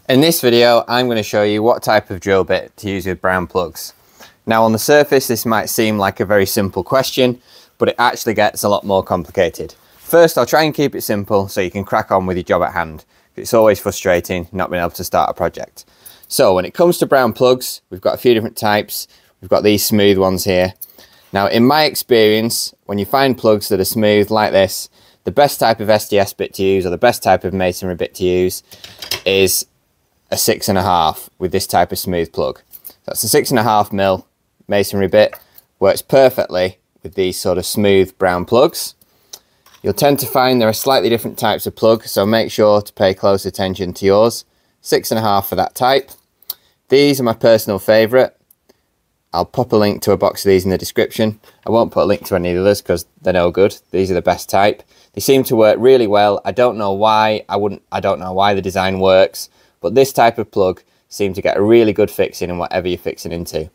In this video, I'm going to show you what type of drill bit to use with brown plugs. Now on the surface, this might seem like a very simple question, but it actually gets a lot more complicated. First, I'll try and keep it simple so you can crack on with your job at hand. It's always frustrating not being able to start a project. So when it comes to brown plugs, we've got a few different types. We've got these smooth ones here. Now in my experience, when you find plugs that are smooth like this, the best type of SDS bit to use, or the best type of masonry bit to use, is a 6.5 with this type of smooth plug. That's a 6.5mm masonry bit, works perfectly with these sort of smooth brown plugs. You'll tend to find there are slightly different types of plug, so make sure to pay close attention to yours. 6.5 for that type. These are my personal favourite. I'll pop a link to a box of these in the description. I won't put a link to any of the others because they're no good. These are the best type. They seem to work really well. I don't know why. I don't know why the design works, but this type of plug seems to get a really good fixing in whatever you're fixing into.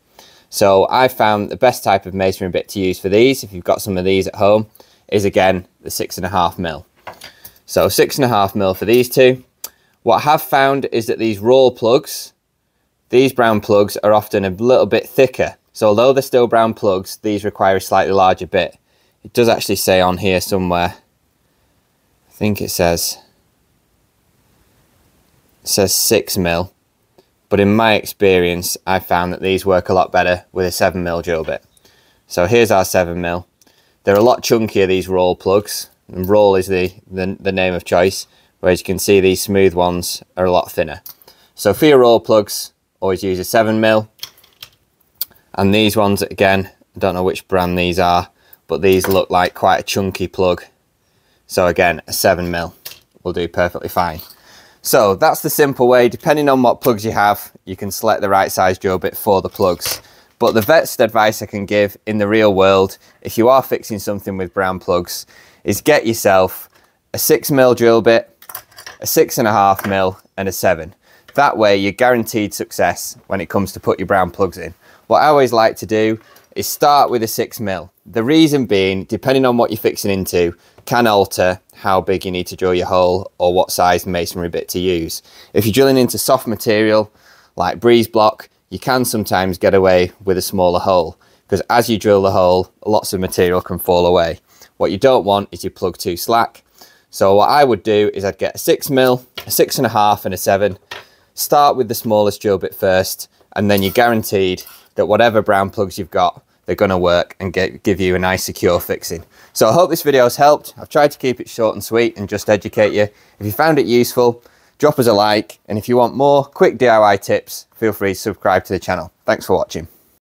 So I found the best type of masonry bit to use for these, if you've got some of these at home, is again the 6.5mm. So 6.5mm for these two. What I have found is that these roll plugs, these brown plugs are often a little bit thicker. So although they're still brown plugs, these require a slightly larger bit. It does actually say on here somewhere, I think it says 6mm. But in my experience, I found that these work a lot better with a 7mm drill bit. So here's our 7mm. They're a lot chunkier, these roll plugs. And roll is the name of choice, whereas you can see these smooth ones are a lot thinner. So for your roll plugs, always use a 7mm. And these ones, again, I don't know which brand these are, but these look like quite a chunky plug. So again, a 7mm will do perfectly fine. So that's the simple way. Depending on what plugs you have, you can select the right size drill bit for the plugs. But the best advice I can give in the real world, if you are fixing something with brown plugs, is get yourself a 6mm drill bit, a 6.5mm and a 7. That way you're guaranteed success when it comes to put your brown plugs in. What I always like to do is start with a 6mm. The reason being, depending on what you're fixing into, can alter how big you need to drill your hole or what size masonry bit to use. If you're drilling into soft material like breeze block, you can sometimes get away with a smaller hole, because as you drill the hole, lots of material can fall away. What you don't want is your plug too slack. So what I would do is I'd get a 6mm, a 6.5 and a 7. Start with the smallest drill bit first, and then you're guaranteed that whatever brown plugs you've got, they're going to work and give you a nice secure fixing. So I hope this video has helped. I've tried to keep it short and sweet and just educate you. If you found it useful, drop us a like, and if you want more quick DIY tips, feel free to subscribe to the channel. Thanks for watching.